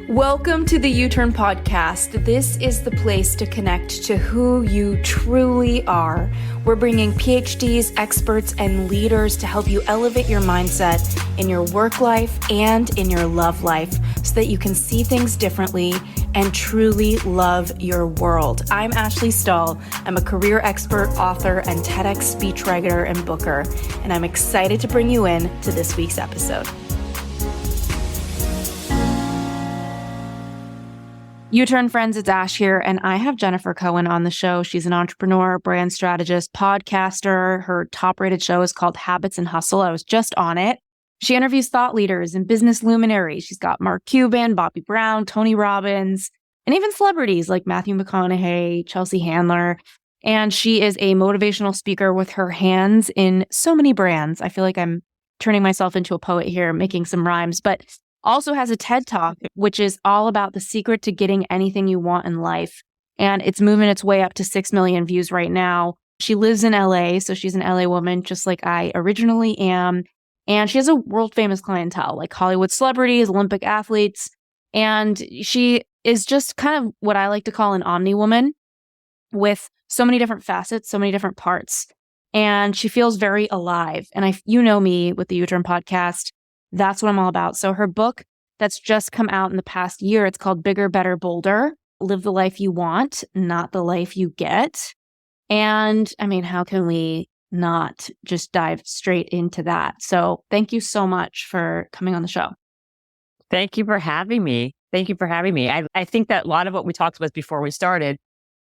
Welcome to the U-Turn Podcast. This is the place to connect to who you truly are. We're bringing PhDs, experts, and leaders to help you elevate your mindset in your work life and in your love life so that you can see things differently and truly love your world. I'm Ashley Stahl. I'm a career expert, author, and TEDx speechwriter and booker, and I'm excited to bring you in to this week's episode. U-Turn friends, it's Ash here, and I have Jennifer Cohen on the show. She's an entrepreneur, brand strategist, podcaster. Her top-rated show is called Habits and Hustle. I was just on it. She interviews thought leaders and business luminaries. She's got Mark Cuban, Bobby Brown, Tony Robbins, and even celebrities like Matthew McConaughey, Chelsea Handler. And she is a motivational speaker with her hands in so many brands. I feel like I'm turning myself into a poet here, making some rhymes, but also has a TED Talk, which is all about the secret to getting anything you want in life. And it's moving its way up to 6 million views right now. She lives in LA, so she's an LA woman, just like I originally am. And she has a world famous clientele, like Hollywood celebrities, Olympic athletes. And she is just kind of what I like to call an omni woman with so many different facets, so many different parts. And she feels very alive. And you know me with the U-Turn podcast. That's what I'm all about. So her book that's just come out in the past year, it's called Bigger, Better, Bolder. Live the life you want, not the life you get. And I mean, how can we not just dive straight into that? So thank you so much for coming on the show. Thank you for having me. I think that a lot of what we talked about before we started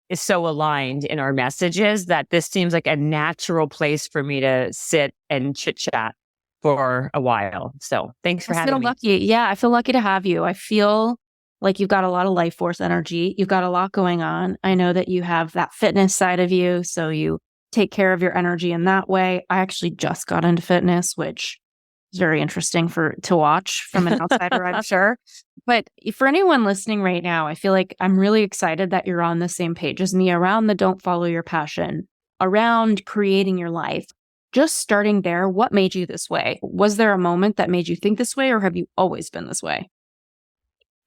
is so aligned in our messages that this seems like a natural place for me to sit and chit chat for a while. So thanks for having me. Lucky. Yeah, I feel lucky to have you. I feel like you've got a lot of life force energy. You've got a lot going on. I know that you have that fitness side of you, so you take care of your energy in that way. I actually just got into fitness, which is very interesting to watch from an outsider, I'm sure. But for anyone listening right now, I feel like I'm really excited that you're on the same page as me around the don't follow your passion, around creating your life. Just starting there, what made you this way? Was there a moment that made you think this way, or have you always been this way?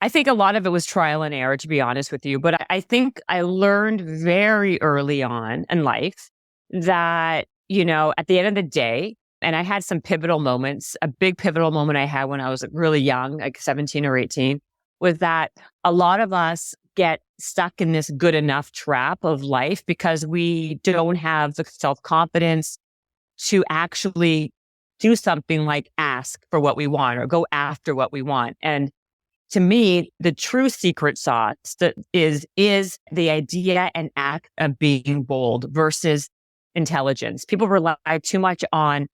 I think a lot of it was trial and error, to be honest with you. But I think I learned very early on in life that, at the end of the day, and I had some pivotal moments, a big pivotal moment I had when I was really young, like 17 or 18, was that a lot of us get stuck in this good enough trap of life because we don't have the self-confidence to actually do something like ask for what we want or go after what we want. And to me, the true secret sauce is the idea and act of being bold versus intelligence. People rely too much on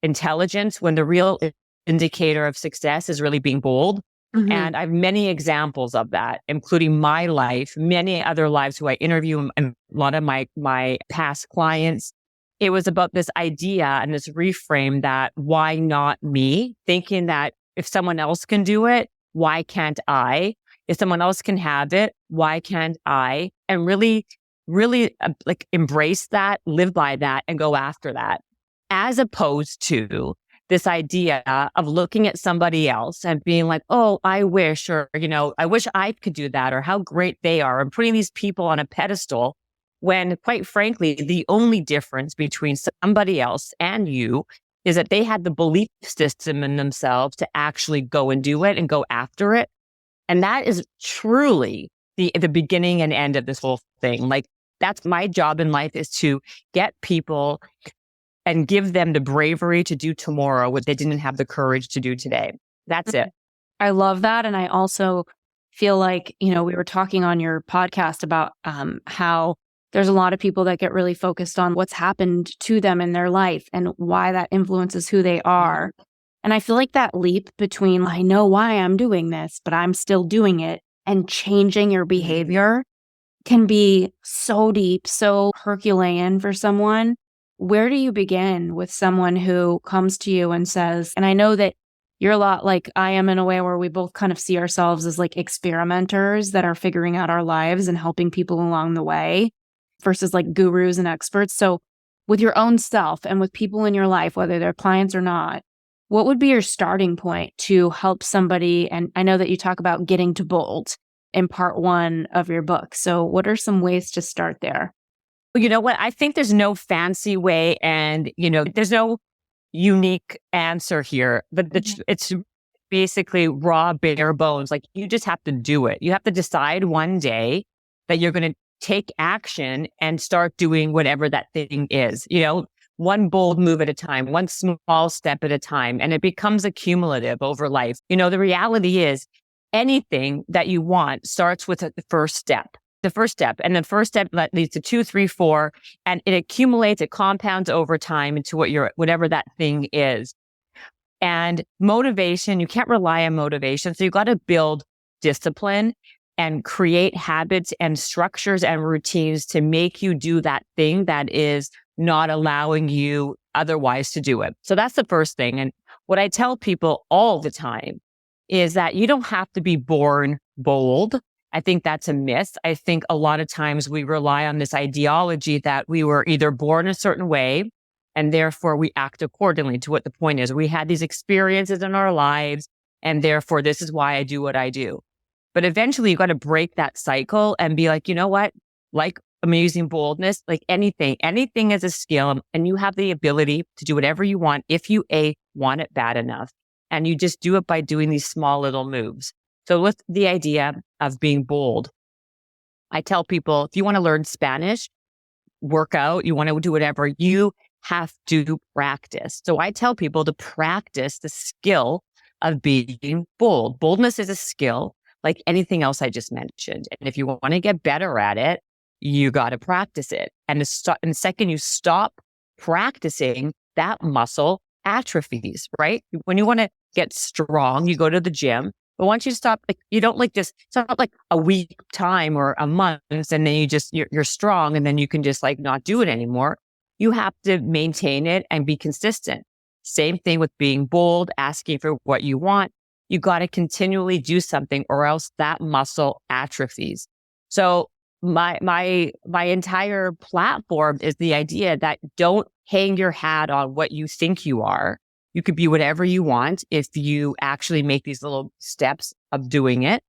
intelligence when the real indicator of success is really being bold. Mm-hmm. And I have many examples of that, including my life, many other lives who I interview, and a lot of my past clients. It was about this idea and this reframe that why not me? Thinking that if someone else can do it, why can't I? If someone else can have it, why can't I? And really embrace that, live by that, and go after that. As opposed to this idea of looking at somebody else and being like, oh, I wish, or, I wish I could do that, or how great they are, and putting these people on a pedestal. When, quite frankly, the only difference between somebody else and you is that they had the belief system in themselves to actually go and do it and go after it. And that is truly the beginning and end of this whole thing. Like, that's my job in life, is to get people and give them the bravery to do tomorrow what they didn't have the courage to do today. That's it. I love that. And I also feel like, we were talking on your podcast about how there's a lot of people that get really focused on what's happened to them in their life and why that influences who they are. And I feel like that leap between, I know why I'm doing this, but I'm still doing it, and changing your behavior can be so deep, so Herculean for someone. Where do you begin with someone who comes to you and says, and I know that you're a lot like I am in a way where we both kind of see ourselves as like experimenters that are figuring out our lives and helping people along the way, versus like gurus and experts. So with your own self and with people in your life, whether they're clients or not, what would be your starting point to help somebody? And I know that you talk about getting to bold in part 1 of your book. So what are some ways to start there? Well, you know what? I think there's no fancy way and, there's no unique answer here, but it's basically raw, bare bones. Like you just have to do it. You have to decide one day that you're going to take action and start doing whatever that thing is, one bold move at a time, one small step at a time. And it becomes accumulative over life. The reality is anything that you want starts with the first step. The first step. And the first step that leads to 2, 3, 4, and it accumulates, it compounds over time into whatever that thing is. And motivation, you can't rely on motivation. So you got to build discipline and create habits and structures and routines to make you do that thing that is not allowing you otherwise to do it. So that's the first thing. And what I tell people all the time is that you don't have to be born bold. I think that's a myth. I think a lot of times we rely on this ideology that we were either born a certain way and therefore we act accordingly to what the point is. We had these experiences in our lives and therefore this is why I do what I do. But eventually you got to break that cycle and be like, you know what? Like I'm using boldness, like anything is a skill and you have the ability to do whatever you want if you want it bad enough. And you just do it by doing these small little moves. So with the idea of being bold, I tell people, if you want to learn Spanish, work out, you want to do whatever, you have to practice. So I tell people to practice the skill of being bold. Boldness is a skill like anything else I just mentioned. And if you want to get better at it, you got to practice it. And the second you stop practicing, that muscle atrophies, right? When you want to get strong, you go to the gym. But once you stop, you don't it's not like a week time or a month, and then you're strong and then you can just not do it anymore. You have to maintain it and be consistent. Same thing with being bold, asking for what you want. You got to continually do something or else that muscle atrophies. So my entire platform is the idea that don't hang your hat on what you think you are. You could be whatever you want if you actually make these little steps of doing it.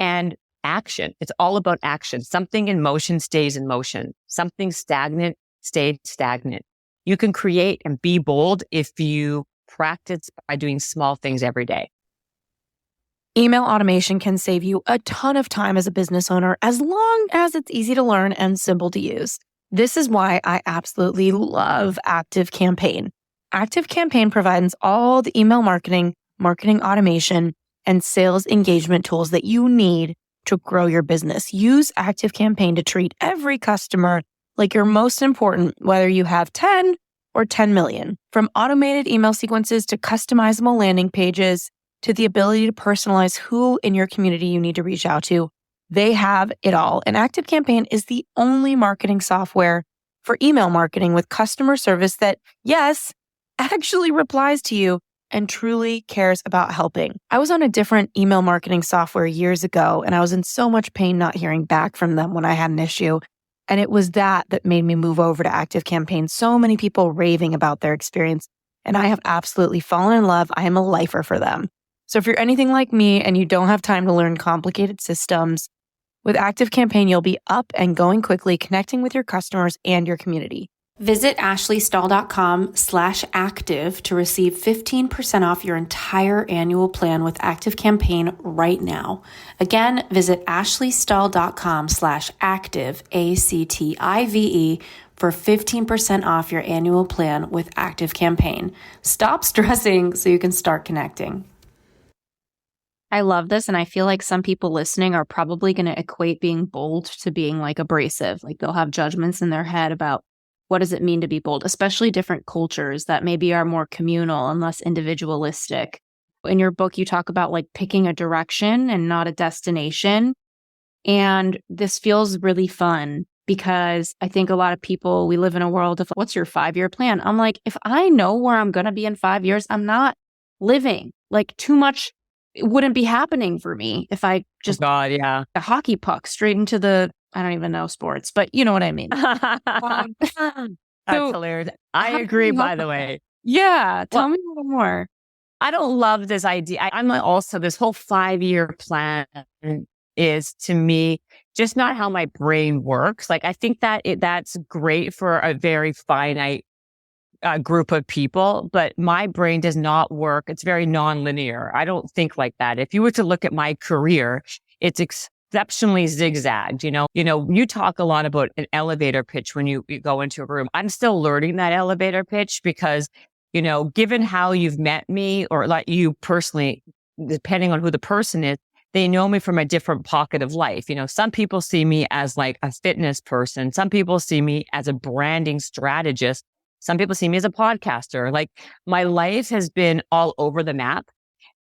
And action. It's all about action. Something in motion stays in motion. Something stagnant stays stagnant. You can create and be bold if you practice by doing small things every day. Email automation can save you a ton of time as a business owner as long as it's easy to learn and simple to use. This is why I absolutely love ActiveCampaign. ActiveCampaign provides all the email marketing automation, and sales engagement tools that you need to grow your business. Use ActiveCampaign to treat every customer like your most important, whether you have 10 or 10 million. From automated email sequences to customizable landing pages to the ability to personalize who in your community you need to reach out to, they have it all. And ActiveCampaign is the only marketing software for email marketing with customer service that, yes, actually replies to you and truly cares about helping. I was on a different email marketing software years ago, and I was in so much pain not hearing back from them when I had an issue. And it was that made me move over to ActiveCampaign. So many people raving about their experience, and I have absolutely fallen in love. I am a lifer for them. So if you're anything like me and you don't have time to learn complicated systems, with ActiveCampaign, you'll be up and going quickly, connecting with your customers and your community. Visit ashleystahl.com/active to receive 15% off your entire annual plan with ActiveCampaign right now. Again, visit ashleystahl.com/active, ACTIVE, for 15% off your annual plan with ActiveCampaign. Stop stressing so you can start connecting. I love this, and I feel like some people listening are probably going to equate being bold to being abrasive. They'll have judgments in their head about what does it mean to be bold, especially different cultures that maybe are more communal and less individualistic. In your book, you talk about picking a direction and not a destination. And this feels really fun because I think a lot of people, we live in a world of what's your 5-year plan? I'm like, if I know where I'm going to be in 5 years, I'm not living. Too much. It wouldn't be happening for me if I just a hockey puck straight into the, I don't even know sports, but you know what I mean. That's hilarious. I agree, by the way. Yeah. Tell me a little more. I don't love this idea. I'm also, this whole 5-year plan is, to me, just not how my brain works. Like, I think that that's great for a very finite group of people, but my brain does not work. It's very nonlinear. I don't think like that. If you were to look at my career, it's exceptionally zigzagged. You talk a lot about an elevator pitch when you go into a room. I'm still learning that elevator pitch because, given how you've met me, or like you personally, depending on who the person is, they know me from a different pocket of life. Some people see me as like a fitness person. Some people see me as a branding strategist. Some people see me as a podcaster. Like, my life has been all over the map.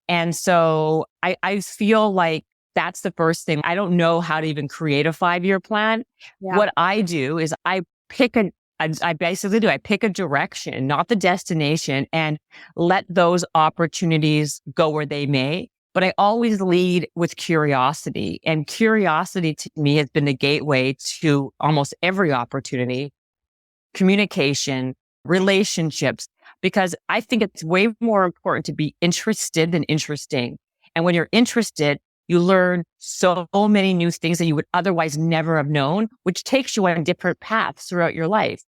And so I feel like that's the first thing. I don't know how to even create a 5-year plan. Yeah. What I do is I pick a direction, not the destination, and let those opportunities go where they may. But I always lead with curiosity. And curiosity to me has been the gateway to almost every opportunity, communication, relationships, because I think it's way more important to be interested than interesting. And when you're interested, you learn so many new things that you would otherwise never have known, which takes you on different paths throughout your life.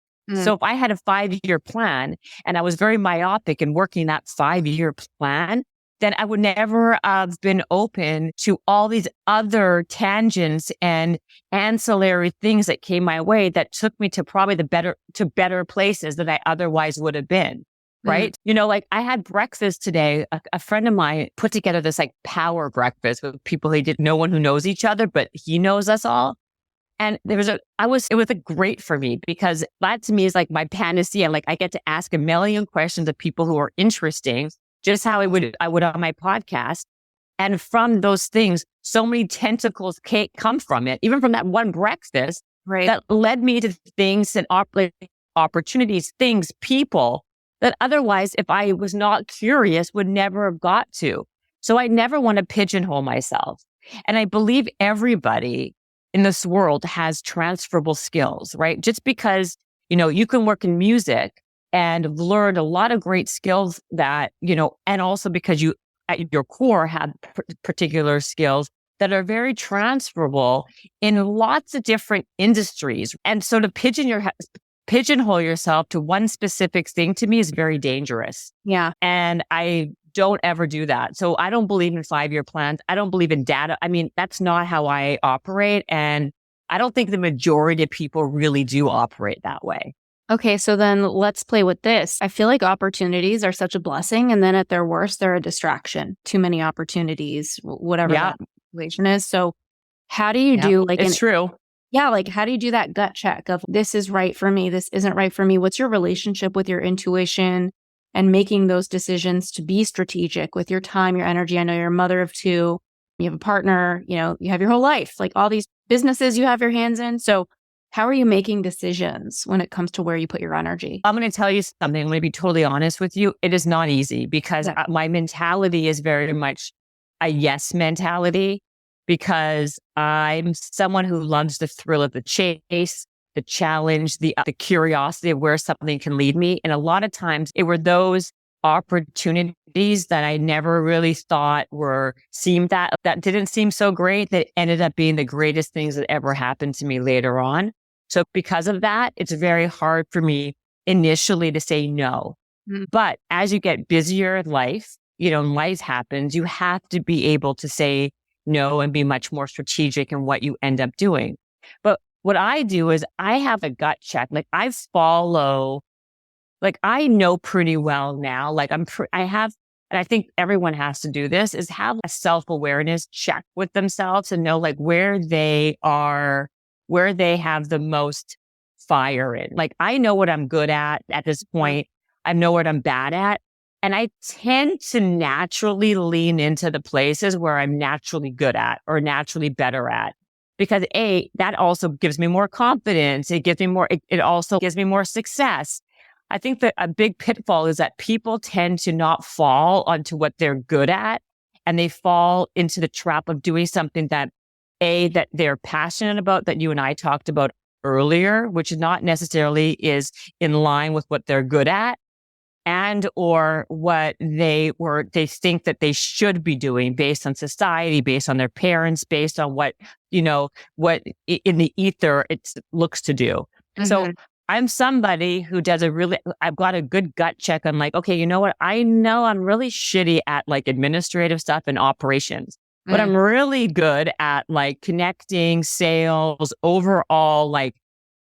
So if I had a 5-year plan and I was very myopic in working that 5-year plan, then I would never have been open to all these other tangents and ancillary things that came my way that took me to probably better places than I otherwise would have been. Right. Like, I had breakfast today. A friend of mine put together this like power breakfast with people no one who knows each other, but he knows us all. And it was great for me, because that to me is like my panacea. Like, I get to ask a million questions of people who are interesting, just how I would on my podcast. And from those things, so many tentacles come from it, even from that one breakfast, right, that led me to things and opportunities, things, people that otherwise, if I was not curious, would never have got to. So I never want to pigeonhole myself. And I believe everybody in this world has transferable skills, right? Just because, you can work in music and learn a lot of great skills that, and also because you at your core have particular skills that are very transferable in lots of different industries. And so to pigeonhole yourself to one specific thing, to me, is very dangerous. Yeah. And I don't ever do that. So I don't believe in 5-year plans. I don't believe in data. I mean, that's not how I operate. And I don't think the majority of people really do operate that way. Okay, so then let's play with this. I feel like opportunities are such a blessing, and then at their worst, they're a distraction. Too many opportunities, whatever that situation is. So how do you do it's true. Yeah, like, how do you do that gut check of, this is right for me, this isn't right for me? What's your relationship with your intuition and making those decisions to be strategic with your time, your energy? I know you're a mother of 2, you have a partner, you have your whole life, like all these businesses you have your hands in. So how are you making decisions when it comes to where you put your energy? I'm going to tell you something. I'm going to be totally honest with you. It is not easy, because my mentality is very much a yes mentality, because I'm someone who loves the thrill of the chase, the challenge, the curiosity of where something can lead me. And a lot of times it were those opportunities that I never really thought that didn't seem so great, that ended up being the greatest things that ever happened to me later on. So because of that, it's very hard for me initially to say no. But as you get busier in life, life happens, you have to be able to say no and be much more strategic in what you end up doing. But what I do is I have a gut check. Like, I know pretty well now, like and I think everyone has to do this, is have a self-awareness check with themselves and know like where they have the most fire in. Like, I know what I'm good at this point. I know what I'm bad at. And I tend to naturally lean into the places where I'm naturally good at or naturally better at. Because that also gives me more confidence. It also gives me more success. I think that a big pitfall is that people tend to not fall onto what they're good at, and they fall into the trap of doing something that they're passionate about, that you and I talked about earlier, which not necessarily is in line with what they're good at. and or what they think that they should be doing based on society, based on their parents, based on what, what in the ether it looks to do. So I'm somebody who I've got a good gut check on like, okay, you know what? I know I'm really shitty at like administrative stuff and operations, but I'm really good at like connecting sales, overall, like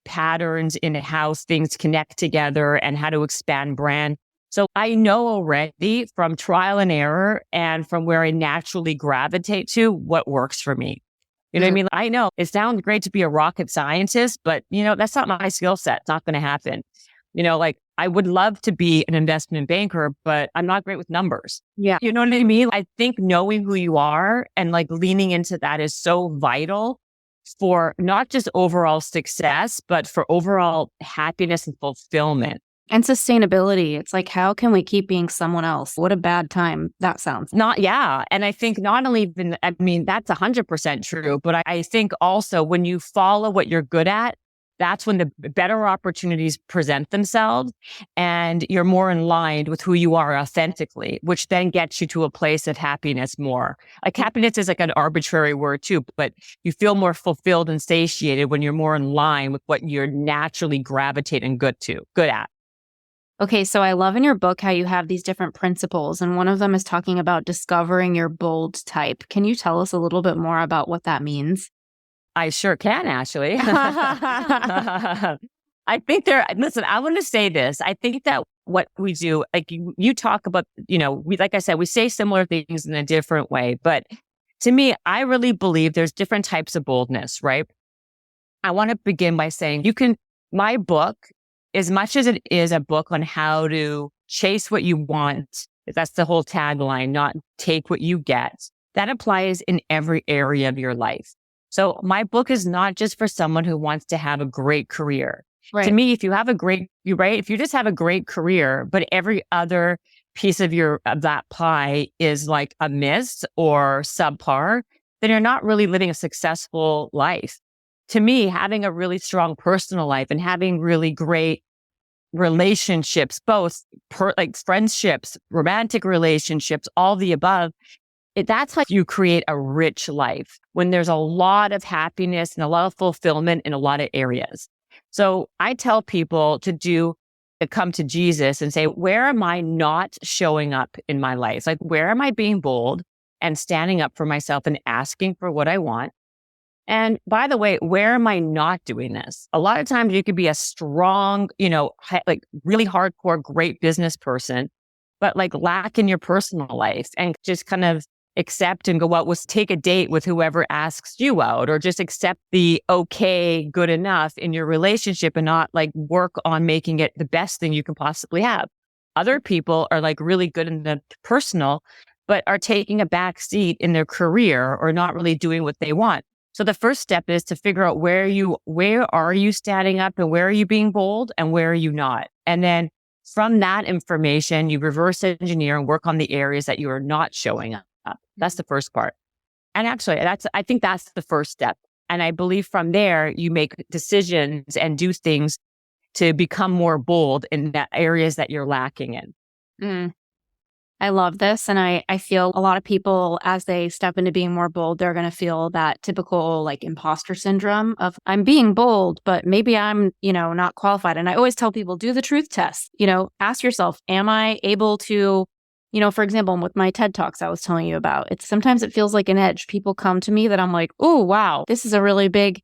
patterns in how things connect together and how to expand brand. So I know already from trial and error and from where I naturally gravitate to what works for me. You know what I mean? I know it sounds great to be a rocket scientist, but that's not my skill set. It's not going to happen. Like I would love to be an investment banker, but I'm not great with numbers. Yeah. You know what I mean? I think knowing who you are and like leaning into that is so vital for not just overall success, but for overall happiness and fulfillment. And sustainability. It's like, how can we keep being someone else? What a bad time that sounds. And I think not only, that's 100% true, but I think also when you follow what you're good at, that's when the better opportunities present themselves and you're more in line with who you are authentically, which then gets you to a place of happiness more. Like happiness is like an arbitrary word too, but you feel more fulfilled and satiated when you're more in line with what you're naturally gravitating good at. Okay, so I love in your book how you have these different principles, and one of them is talking about discovering your bold type. Can you tell us a little bit more about what that means? I sure can, actually. I think listen, I want to say this. I think that what we do, like you talk about, like I said, we say similar things in a different way. But to me, I really believe there's different types of boldness, right? I want to begin by saying my book, as much as it is a book on how to chase what you want, that's the whole tagline, not take what you get, that applies in every area of your life. So my book is not just for someone who wants to have a great career. Right. To me, if you just have a great career, but every other piece of that pie is like a miss or subpar, then you're not really living a successful life. To me, having a really strong personal life and having really great relationships, both like friendships, romantic relationships, all the above, that's how you create a rich life, when there's a lot of happiness and a lot of fulfillment in a lot of areas. So I tell people to come to Jesus and say, where am I not showing up in my life? Like, where am I being bold and standing up for myself and asking for what I want? And by the way, where am I not doing this? A lot of times you could be a strong, like really hardcore, great business person, but like lack in your personal life and just kind of accept and go out, take a date with whoever asks you out, or just accept the okay, good enough in your relationship and not like work on making it the best thing you can possibly have. Other people are like really good in the personal, but are taking a back seat in their career or not really doing what they want. So the first step is to figure out where are you standing up and where are you being bold and where are you not? And then from that information, you reverse engineer and work on the areas that you are not showing up. That's the first part. And actually, I think that's the first step. And I believe from there, you make decisions and do things to become more bold in the areas that you're lacking in. I love this. And I feel a lot of people, as they step into being more bold, they're going to feel that typical like imposter syndrome of I'm being bold, but maybe I'm, not qualified. And I always tell people, do the truth test, ask yourself, am I able to, for example, with my TED Talks I was telling you about, sometimes it feels like an edge. People come to me that I'm like, oh, wow, this is a really big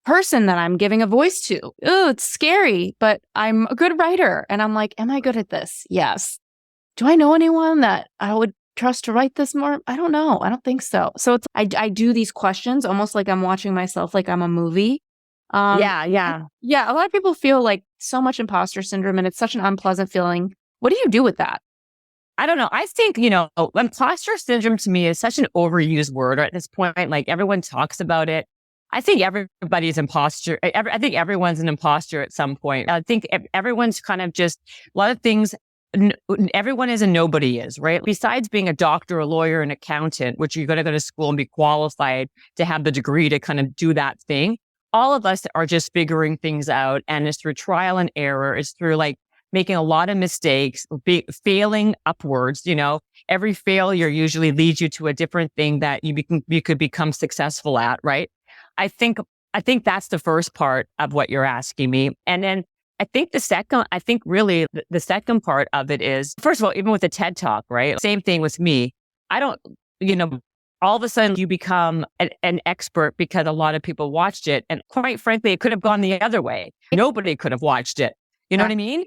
person that I'm giving a voice to. Oh, it's scary, but I'm a good writer. And I'm like, am I good at this? Yes. Do I know anyone that I would trust to write this more? I don't know. I don't think so. So I do these questions almost like I'm watching myself, like I'm a movie. Yeah. A lot of people feel like so much imposter syndrome, and it's such an unpleasant feeling. What do you do with that? I don't know. I think, imposter syndrome to me is such an overused word at this point. Like everyone talks about it. I think everybody's imposter. I think everyone's an imposter at some point. I think everyone's kind of just a lot of things. Everyone is and nobody is, right? Besides being a doctor, a lawyer, an accountant, which you're going to go to school and be qualified to have the degree to kind of do that thing. All of us are just figuring things out. And it's through trial and error. It's through like making a lot of mistakes, failing upwards. Every failure usually leads you to a different thing that you could become successful at, right? I think that's the first part of what you're asking me. And then I think really the second part of it is, first of all, even with the TED Talk, right? Same thing with me. I don't, all of a sudden you become an expert because a lot of people watched it. And quite frankly, it could have gone the other way. Nobody could have watched it. You know what I mean?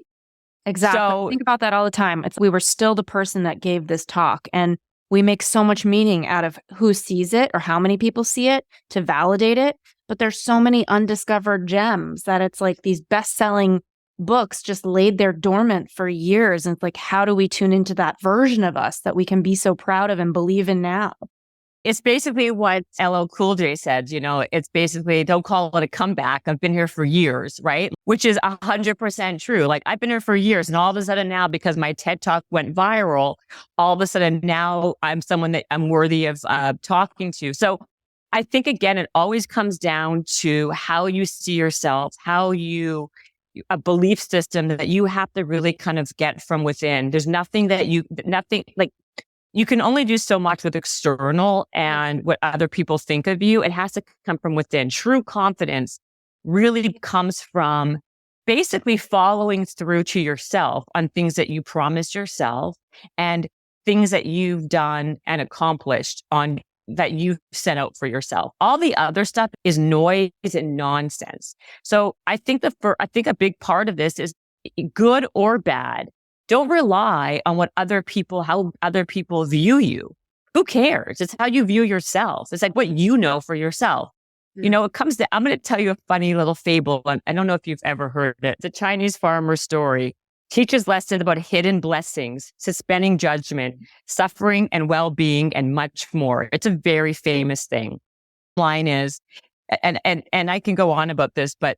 Exactly. So, think about that all the time. We were still the person that gave this talk, and we make so much meaning out of who sees it or how many people see it to validate it. But there's so many undiscovered gems that it's like these best-selling books just laid there dormant for years. And it's like, how do we tune into that version of us that we can be so proud of and believe in now? it's basically what LL Cool J said, it's basically, don't call it a comeback. I've been here for years, right? Which is 100% true. Like, I've been here for years, and all of a sudden now, because my TED Talk went viral, all of a sudden now I'm someone that I'm worthy of talking to. So I think, again, it always comes down to how you see yourself, a belief system that you have to really kind of get from within. There's nothing you can only do so much with external and what other people think of you. It has to come from within. True confidence really comes from basically following through to yourself on things that you promised yourself and things that you've done and accomplished on that you set out for yourself. All the other stuff is noise and nonsense. So I think a big part of this is, good or bad, don't rely on how other people view you. Who cares? It's how you view yourself. It's like what you know for yourself. Mm. I'm going to tell you a funny little fable. I don't know if you've ever heard it. The Chinese farmer story teaches lessons about hidden blessings, suspending judgment, suffering and well-being, and much more. It's a very famous thing. Line is, and I can go on about this, but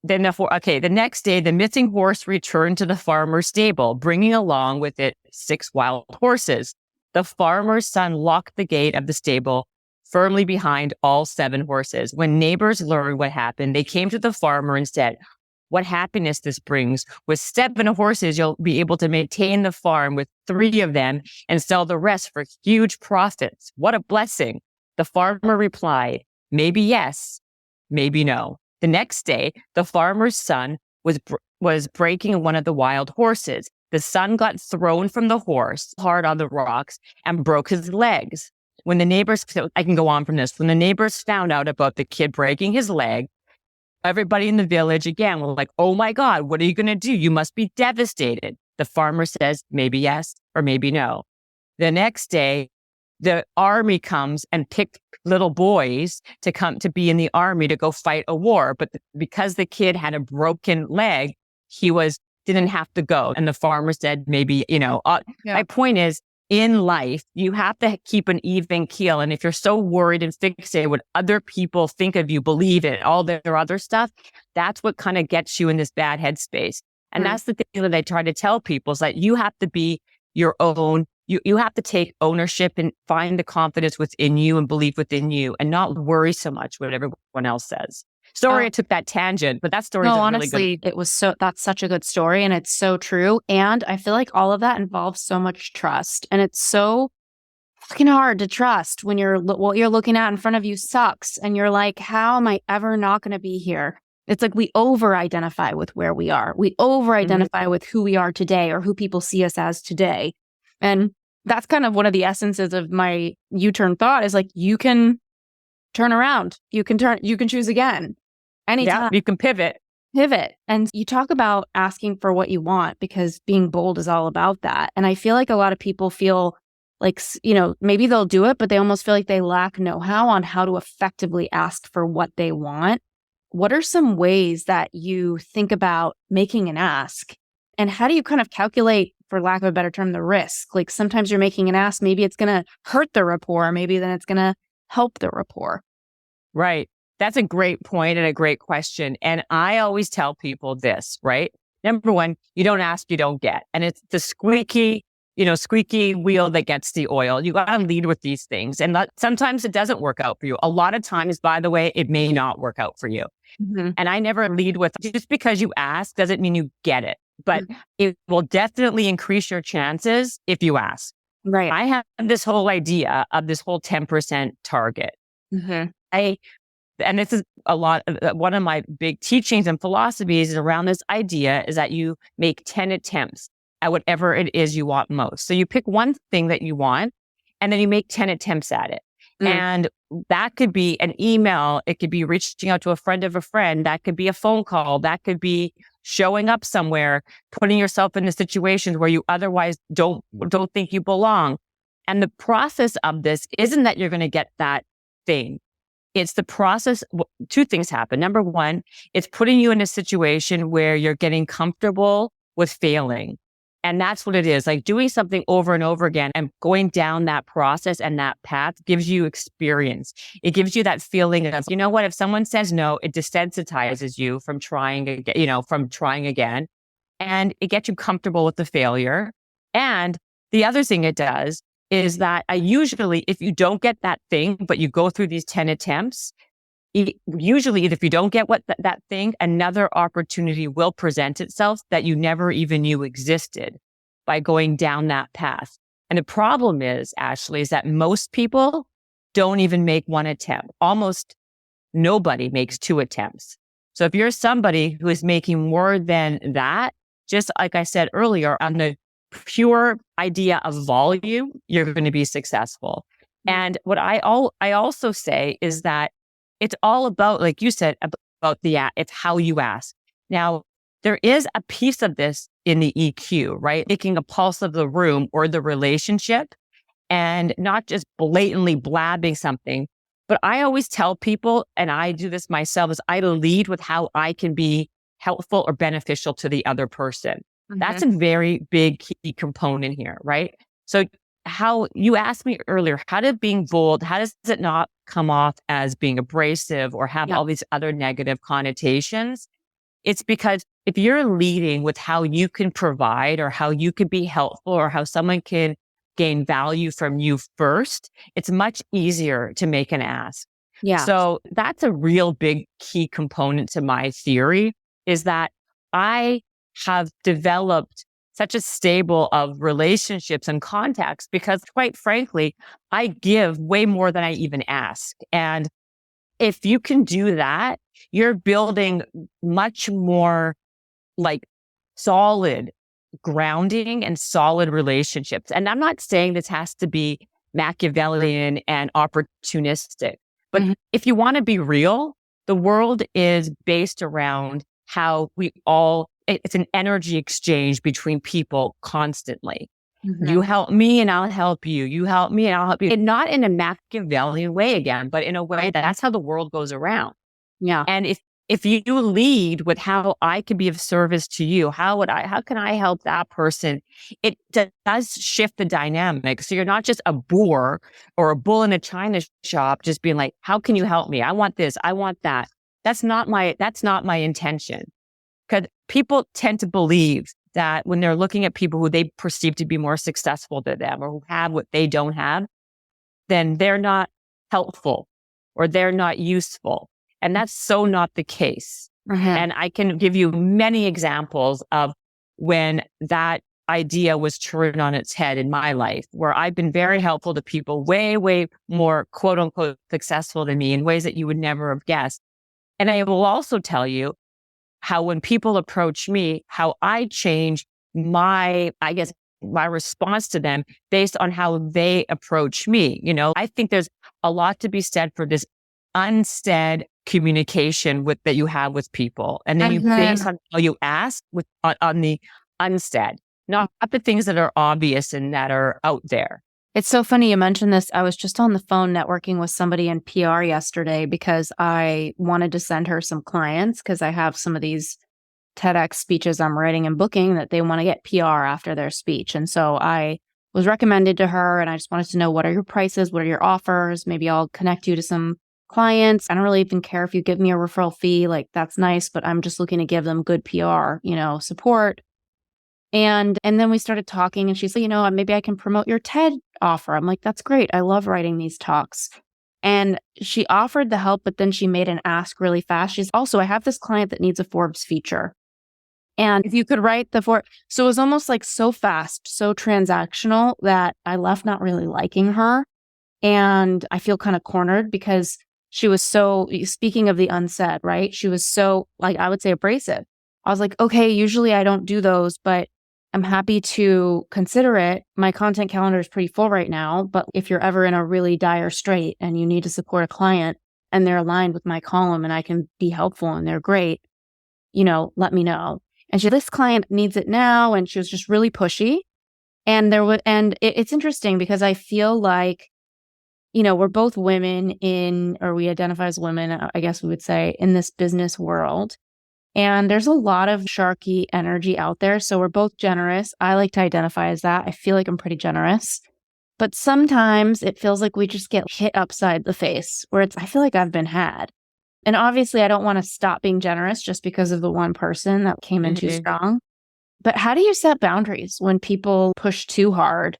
then the next day, the missing horse returned to the farmer's stable, bringing along with it 6 wild horses. The farmer's son locked the gate of the stable firmly behind all 7 horses. When neighbors learned what happened, they came to the farmer and said, "What happiness this brings. With 7 horses, you'll be able to maintain the farm with 3 of them and sell the rest for huge profits. What a blessing." The farmer replied, "Maybe yes, maybe no." The next day, the farmer's son was breaking one of the wild horses. The son got thrown from the horse hard on the rocks and broke his legs. When the neighbors found out about the kid breaking his leg, everybody in the village again were like, "Oh my God, what are you going to do? You must be devastated." The farmer says, "Maybe yes or maybe no." The next day, the army comes and picked little boys to come to be in the army to go fight a war. But because the kid had a broken leg, he didn't have to go. And the farmer said, maybe, My point is, in life, you have to keep an even keel. And if you're so worried and fixated what other people think of you, believe it, all their other stuff, that's what kind of gets you in this bad headspace. And that's the thing that I try to tell people, is that you have to be your own. You have to take ownership and find the confidence within you and belief within you, and not worry so much what everyone else says. Sorry, I took that tangent, but that story is honestly, really good. That's such a good story, and it's so true. And I feel like all of that involves so much trust, and it's so fucking hard to trust when what you're looking at in front of you sucks, and you're like, how am I ever not going to be here? It's like we over-identify with where we are. We over-identify with who we are today or who people see us as today. And that's kind of one of the essences of my U-turn thought, is like, you can turn around. You can choose again. Anytime. Yeah, you can pivot. And you talk about asking for what you want, because being bold is all about that. And I feel like a lot of people feel like, maybe they'll do it, but they almost feel like they lack know-how on how to effectively ask for what they want. What are some ways that you think about making an ask? And how do you kind of calculate, for lack of a better term, the risk? Like, sometimes you're making an ask, maybe it's going to hurt the rapport, maybe then it's going to help the rapport. Right. That's a great point and a great question. And I always tell people this, right? Number one, you don't ask, you don't get. And it's the squeaky wheel that gets the oil. You got to lead with these things. And sometimes it doesn't work out for you. A lot of times, by the way, it may not work out for you. Mm-hmm. And I never lead with, just because you ask doesn't mean you get it. but it will definitely increase your chances if you ask. Right. I have this whole idea of this whole 10% target. And this is a lot of one of my big teachings and philosophies is around this idea is that you make 10 attempts at whatever it is you want most. So you pick one thing that you want and then you make 10 attempts at it. And that could be an email. It could be reaching out to a friend of a friend. That could be a phone call. That could be showing up somewhere, putting yourself into situations where you otherwise don't think you belong. And the process of this isn't that you're going to get that thing. It's the process. Two things happen. Number one, it's putting you in a situation where you're getting comfortable with failing. And that's what it is. Like doing something over and over again and going down that process and that path gives you experience. It gives you that feeling of, you know what, if someone says no, it desensitizes you from trying again. And it gets you comfortable with the failure. And the other thing it does is that usually if you don't get that thing, but you go through these 10 attempts, usually if you don't get that thing, another opportunity will present itself that you never even knew existed by going down that path. And the problem is, Ashley, is that most people don't even make one attempt. Almost nobody makes 2 attempts. So if you're somebody who is making more than that, just like I said earlier, on the pure idea of volume, you're going to be successful. And what I also say is that it's all about, like you said, about it's how you ask. Now, there is a piece of this in the EQ, right? Taking a pulse of the room or the relationship and not just blatantly blabbing something. But I always tell people, and I do this myself, is I lead with how I can be helpful or beneficial to the other person. That's a very big key component here, right? So how you asked me earlier, how did being bold, how does it not come off as being abrasive or have all these other negative connotations? It's because if you're leading with how you can provide or how you can be helpful or how someone can gain value from you first, it's much easier to make an ask. Yeah. So that's a real big key component to my theory is that I have developed such a stable of relationships and contacts because quite frankly, I give way more than I even ask. And if you can do that, you're building much more like solid grounding and solid relationships. And I'm not saying this has to be Machiavellian and opportunistic, but if you want to be real, the world is based around how it's an energy exchange between people constantly. You help me and I'll help you. You help me and I'll help you. And not in a Machiavellian way again, but in a way that's how the world goes around. Yeah. And if you lead with how I can be of service to you, how can I help that person? It does shift the dynamic. So you're not just a boor or a bull in a china shop, just being like, how can you help me? I want this. I want that. That's not my intention. Because people tend to believe that when they're looking at people who they perceive to be more successful than them or who have what they don't have, then they're not helpful or they're not useful. And that's so not the case. And I can give you many examples of when that idea was turned on its head in my life, where I've been very helpful to people way, way more quote unquote successful than me in ways that you would never have guessed. And I will also tell you how when people approach me, how I change my response to them based on how they approach me. You know, I think there's a lot to be said for this unsaid communication that you have with people. And then you base on how you ask on the unsaid, not the things that are obvious and that are out there. It's so funny you mentioned this. I was just on the phone networking with somebody in PR yesterday because I wanted to send her some clients because I have some of these TEDx speeches I'm writing and booking that they want to get PR after their speech. And so I was recommended to her and I just wanted to know, what are your prices? What are your offers? Maybe I'll connect you to some clients. I don't really even care if you give me a referral fee. Like, that's nice, but I'm just looking to give them good PR, support. And then we started talking and she's like, maybe I can promote your TED offer. I'm like, that's great. I love writing these talks. And she offered the help, but then she made an ask really fast. She's also, I have this client that needs a Forbes feature. And if you could write so it was almost like so fast, so transactional that I left not really liking her. And I feel kind of cornered because she was so, speaking of the unsaid, right? She was so, like, I would say abrasive. I was like, okay, usually I don't do those, but I'm happy to consider it. My content calendar is pretty full right now, but if you're ever in a really dire strait and you need to support a client and they're aligned with my column and I can be helpful and they're great, let me know. And this client needs it now. And she was just really pushy. And it's interesting because I feel like, we're both women or we identify as women, I guess we would say, in this business world. And there's a lot of sharky energy out there. So we're both generous. I like to identify as that. I feel like I'm pretty generous. But sometimes it feels like we just get hit upside the face where I feel like I've been had. And obviously I don't want to stop being generous just because of the one person that came in too strong. But how do you set boundaries when people push too hard?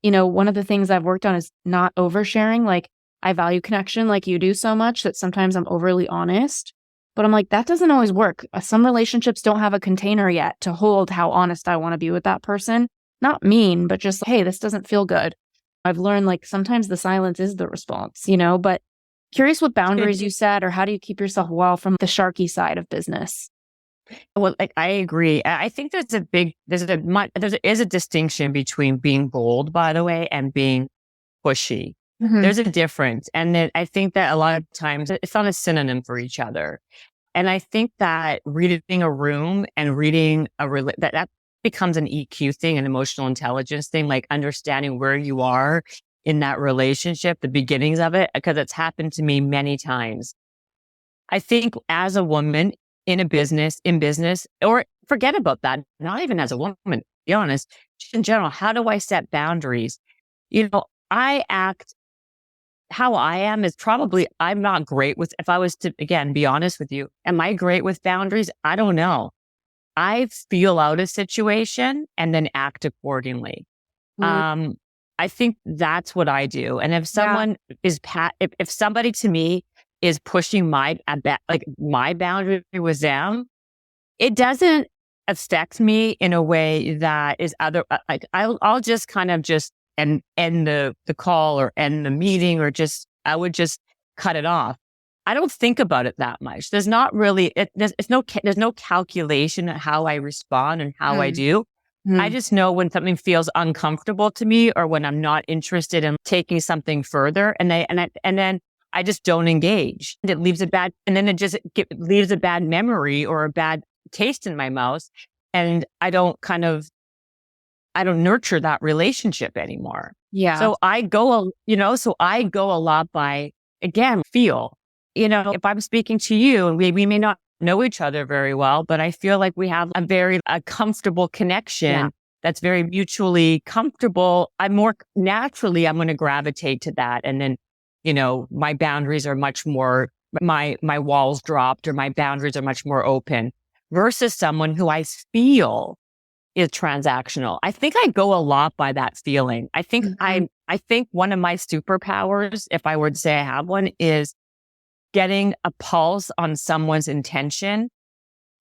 One of the things I've worked on is not oversharing. Like, I value connection like you do so much that sometimes I'm overly honest. But I'm like, that doesn't always work. Some relationships don't have a container yet to hold how honest I want to be with that person. Not mean, but just, hey, this doesn't feel good. I've learned like sometimes the silence is the response, but curious what boundaries you set or how do you keep yourself well from the sharky side of business? Well, I agree. I think there's a distinction between being bold, by the way, and being pushy. Mm-hmm. There's a difference. And then I think that a lot of times it's not a synonym for each other. And I think that reading a room and reading that becomes an EQ thing, an emotional intelligence thing, like understanding where you are in that relationship, the beginnings of it, because it's happened to me many times. I think as a woman in business, or forget about that, not even as a woman, to be honest, just in general, how do I set boundaries? I act how I am is probably, I'm not great with, if I was to, again, be honest with you, am I great with boundaries? I don't know. I feel out a situation and then act accordingly. Mm. I think that's what I do. And if someone if somebody to me is pushing my boundary with them, it doesn't affect me in a way that is I'll just kind of just end the call or end the meeting I would just cut it off. I don't think about it that much. There's not really, there's no calculation of how I respond and how I do. I just know when something feels uncomfortable to me or when I'm not interested in taking something further and then I just don't engage. It leaves leaves a bad memory or a bad taste in my mouth. And I don't nurture that relationship anymore. Yeah. So I go a lot by, again, feel, if I'm speaking to you and we may not know each other very well, but I feel like we have a comfortable connection that's very mutually comfortable. I'm going to gravitate to that. And then, my boundaries are much more, my walls dropped or my boundaries are much more open versus someone who I feel is transactional. I think I go a lot by that feeling. I think I think one of my superpowers, if I were to say I have one, is getting a pulse on someone's intention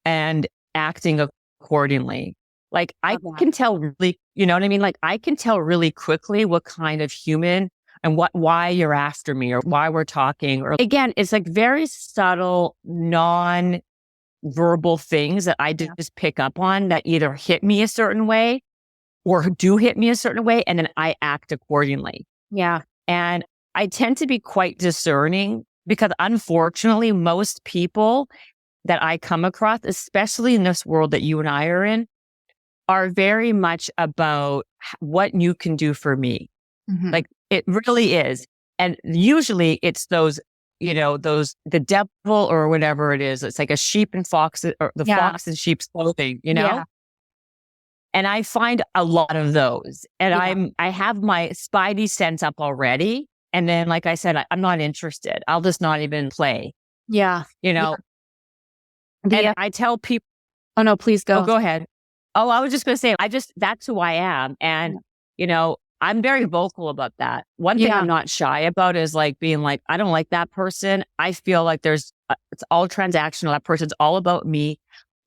and acting accordingly. Like I can tell really, you know what I mean? Like I can tell really quickly what kind of human and why you're after me or why we're talking. Or again, it's like very subtle, non-verbal things that I just pick up on that either hit me a certain way or do hit me a certain way. And then I act accordingly. Yeah. And I tend to be quite discerning because unfortunately, most people that I come across, especially in this world that you and I are in, are very much about what you can do for me. Mm-hmm. Like it really is. And usually it's those, the devil or whatever it is. It's like a sheep and fox or the fox in sheep's clothing, Yeah. And I find a lot of those. And I have my spidey sense up already. And then, like I said, I'm not interested. I'll just not even play. Yeah. And I tell people. Oh, no, please go. Oh, go ahead. Oh, I was just going to say, that's who I am. And, I'm very vocal about that. One thing I'm not shy about is like being like, I don't like that person. I feel like it's all transactional. That person's all about me.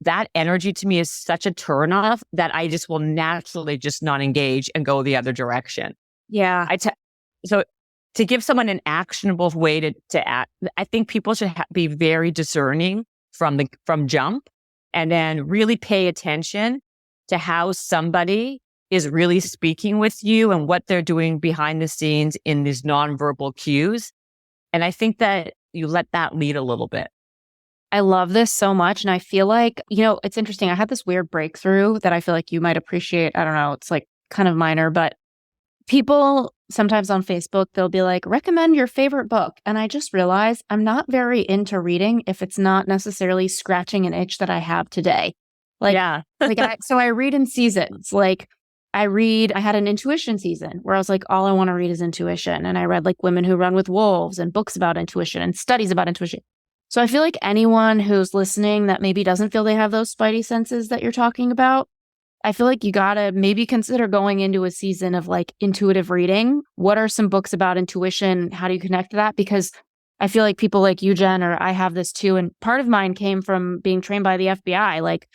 that energy to me is such a turnoff that I just will naturally just not engage and go the other direction. Yeah. So to give someone an actionable way to act, I think people should be very discerning from jump, and then really pay attention to how somebody is really speaking with you and what they're doing behind the scenes in these nonverbal cues. And I think that you let that lead a little bit. I love this so much. And I feel like, it's interesting. I had this weird breakthrough that I feel like you might appreciate. I don't know. It's like kind of minor, but people sometimes on Facebook, they'll be like, recommend your favorite book. And I just realized I'm not very into reading if it's not necessarily scratching an itch that I have today. Yeah. So I read in seasons. Like I had an intuition season where I was like, all I want to read is intuition. And I read like Women Who Run with Wolves and books about intuition and studies about intuition. So I feel like anyone who's listening that maybe doesn't feel they have those spidey senses that you're talking about, I feel like you gotta maybe consider going into a season of like intuitive reading. What are some books about intuition? How do you connect to that? Because I feel like people like you, Jen, or I have this too. And part of mine came from being trained by the FBI. Like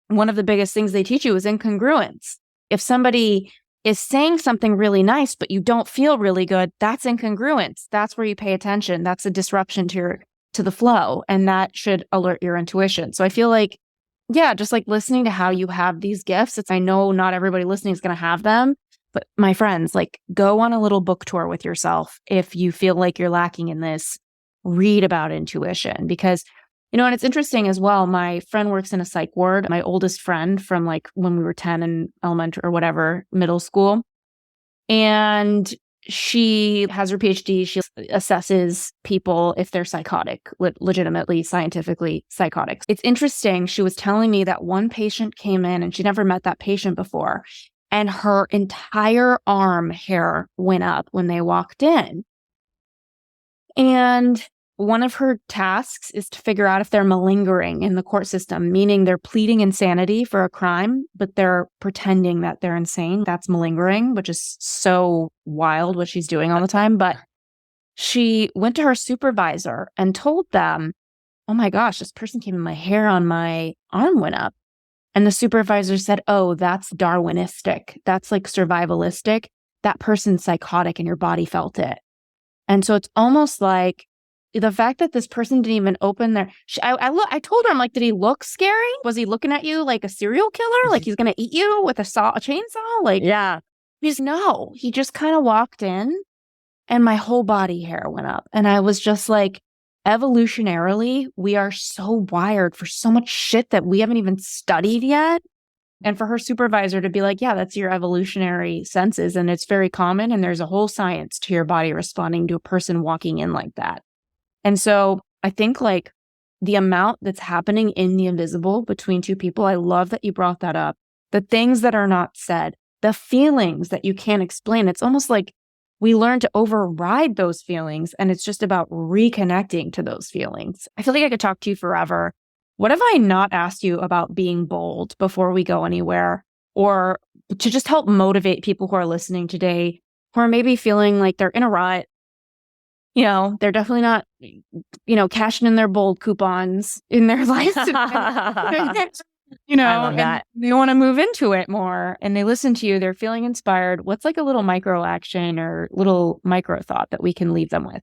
one of the biggest things they teach you is incongruence. If somebody is saying something really nice, but you don't feel really good, that's incongruence. That's where you pay attention. That's a disruption to the flow. And that should alert your intuition. So I feel like, yeah, just like listening to how you have these gifts. I know not everybody listening is going to have them, but my friends, like go on a little book tour with yourself. If you feel like you're lacking in this, read about intuition because, and it's interesting as well. My friend works in a psych ward, my oldest friend from like when we were 10 in elementary or whatever, middle school. And she has her PhD. She assesses people if they're psychotic, legitimately, scientifically psychotic. It's interesting. She was telling me that one patient came in and she never met that patient before. And her entire arm hair went up when they walked in. And one of her tasks is to figure out if they're malingering in the court system, meaning they're pleading insanity for a crime, but they're pretending that they're insane. That's malingering, which is so wild what she's doing all the time. But she went to her supervisor and told them, oh my gosh, this person came in, my hair on my arm went up. And the supervisor said, oh, that's Darwinistic. That's like survivalistic. That person's psychotic and your body felt it. And so it's almost like the fact that this person didn't even open their, I told her, I'm like, did he look scary? Was he looking at you like a serial killer? Like he's going to eat you with a chainsaw? Like, yeah. No, he just kind of walked in and my whole body hair went up. And I was just like, evolutionarily, we are so wired for so much shit that we haven't even studied yet. And for her supervisor to be like, yeah, that's your evolutionary senses. And it's very common. And there's a whole science to your body responding to a person walking in like that. And so I think like the amount that's happening in the invisible between two people, I love that you brought that up. The things that are not said, the feelings that you can't explain. It's almost like we learn to override those feelings and it's just about reconnecting to those feelings. I feel like I could talk to you forever. What have I not asked you about being bold before we go anywhere, or to just help motivate people who are listening today who are maybe feeling like they're in a rut? They're definitely not, cashing in their bold coupons in their life. I love that. They want to move into it more and they listen to you. They're feeling inspired. What's like a little micro action or little micro thought that we can leave them with?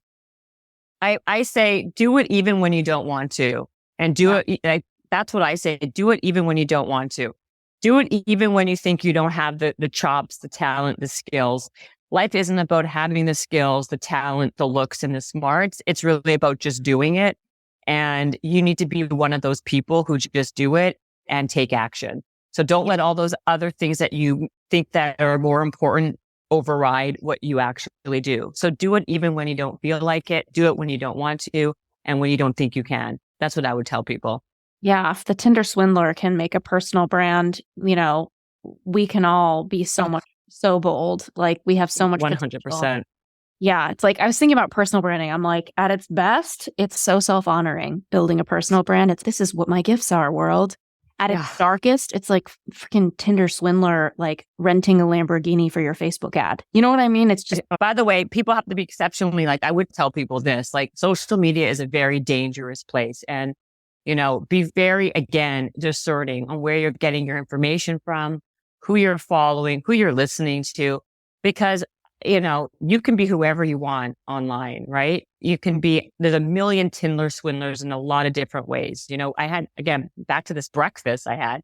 I say, do it even when you don't want to. And do it. That's what I say. Do it even when you don't want to. Do it even when you think you don't have the chops, the talent, the skills. Life isn't about having the skills, the talent, the looks, and the smarts. It's really about just doing it. And you need to be one of those people who just do it and take action. So don't let all those other things that you think that are more important override what you actually do. So do it even when you don't feel like it. Do it when you don't want to and when you don't think you can. That's what I would tell people. Yeah. If the Tinder swindler can make a personal brand, we can all be so bold. Like we have so much 100%. Yeah. It's like, I was thinking about personal branding. I'm like, at its best, it's so self-honoring building a personal brand. This is what my gifts are, world. At its darkest, it's like freaking Tinder swindler, like renting a Lamborghini for your Facebook ad. You know what I mean? It's just. By the way, people have to be exceptionally, I would tell people this, social media is a very dangerous place. And, Be very, again, discerning on where you're getting your information from, who you're following, who you're listening to, because, you can be whoever you want online, right? There's a million Tinder swindlers in a lot of different ways. I had, again, back to this breakfast I had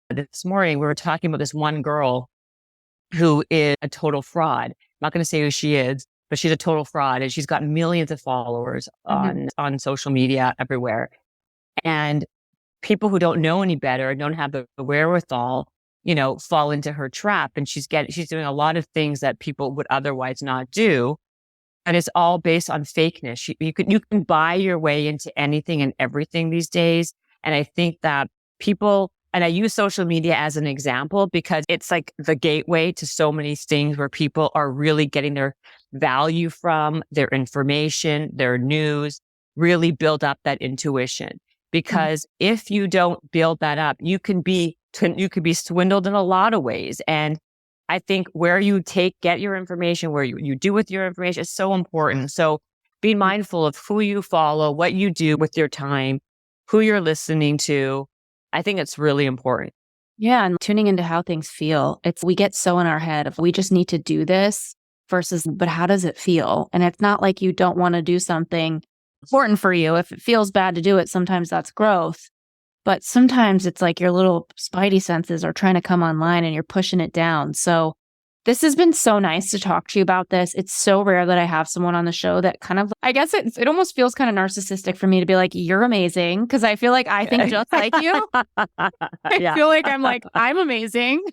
this morning, we were talking about this one girl who is a total fraud. I'm not going to say who she is, but she's a total fraud, and she's got millions of followers on social media everywhere. And people who don't know any better and don't have the wherewithal, fall into her trap. And she's doing a lot of things that people would otherwise not do. And it's all based on fakeness. You can buy your way into anything and everything these days. And I think that and I use social media as an example because it's like the gateway to so many things where people are really getting their value from, their information, their news, really build up that intuition. Because if you don't build that up, you could be swindled in a lot of ways. And I think where you get your information, where you do with your information is so important. So be mindful of who you follow, what you do with your time, who you're listening to. I think it's really important. Yeah. And tuning into how things feel. We get so in our head of we just need to do this versus, but how does it feel? And it's not like you don't want to do something important for you. If it feels bad to do it, sometimes that's growth. But sometimes it's like your little spidey senses are trying to come online and you're pushing it down. So this has been so nice to talk to you about this. It's so rare that I have someone on the show that kind of, I guess it almost feels kind of narcissistic for me to be like, you're amazing. Because I feel like I think just like you. I feel like I'm amazing.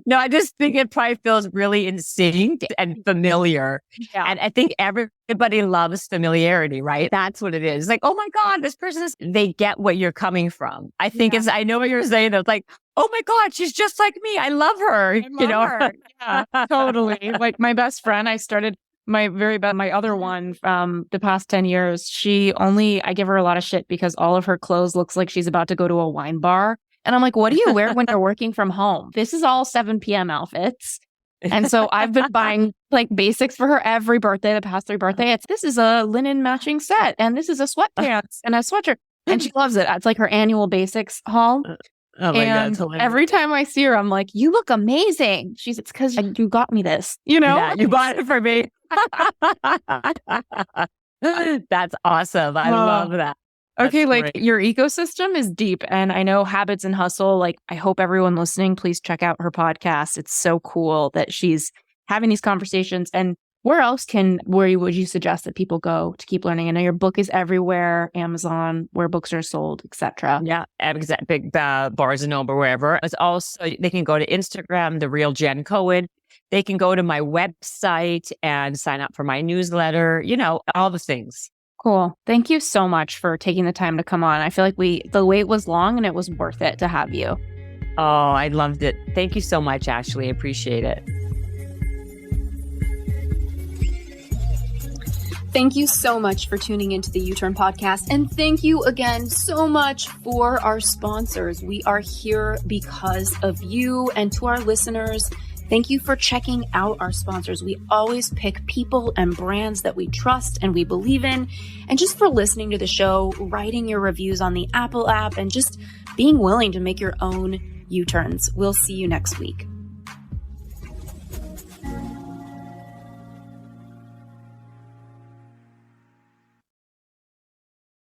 No, I just think it probably feels really instinct and familiar. Yeah. And I think everybody loves familiarity, right? That's what it is. It's like, oh my God, this person they get what you're coming from. I think I know what you're saying. It's like, oh my God, she's just like me. I love her. Her. Yeah, totally. Like my best friend, I started my other one from the past 10 years. I give her a lot of shit because all of her clothes looks like she's about to go to a wine bar. And I'm like, what do you wear when you're working from home? This is all 7 p.m. outfits. And so I've been buying like basics for her every birthday, the past 3 birthdays. This is a linen matching set. And this is a sweatpants and a sweatshirt. And she loves it. It's like her annual basics haul. Oh my God, every time I see her, I'm like, you look amazing. It's because you got me this, Yeah, you bought it for me. That's awesome. I love that. Okay, like your ecosystem is deep. And I know Habits and Hustle, like I hope everyone listening, please check out her podcast. It's so cool that she's having these conversations. And where would you suggest that people go to keep learning? I know your book is everywhere, Amazon, where books are sold, etc. Yeah, big Barnes and Noble, wherever. It's also, they can go to Instagram, The Real Jen Cohen. They can go to my website and sign up for my newsletter, all the things. Cool. Thank you so much for taking the time to come on. I feel like the wait was long and it was worth it to have you. Oh, I loved it. Thank you so much, Ashley. I appreciate it. Thank you so much for tuning into the U-Turn podcast. And thank you again so much for our sponsors. We are here because of you. And to our listeners, thank you for checking out our sponsors. We always pick people and brands that we trust and we believe in. And just for listening to the show, writing your reviews on the Apple app, and just being willing to make your own U-turns. We'll see you next week.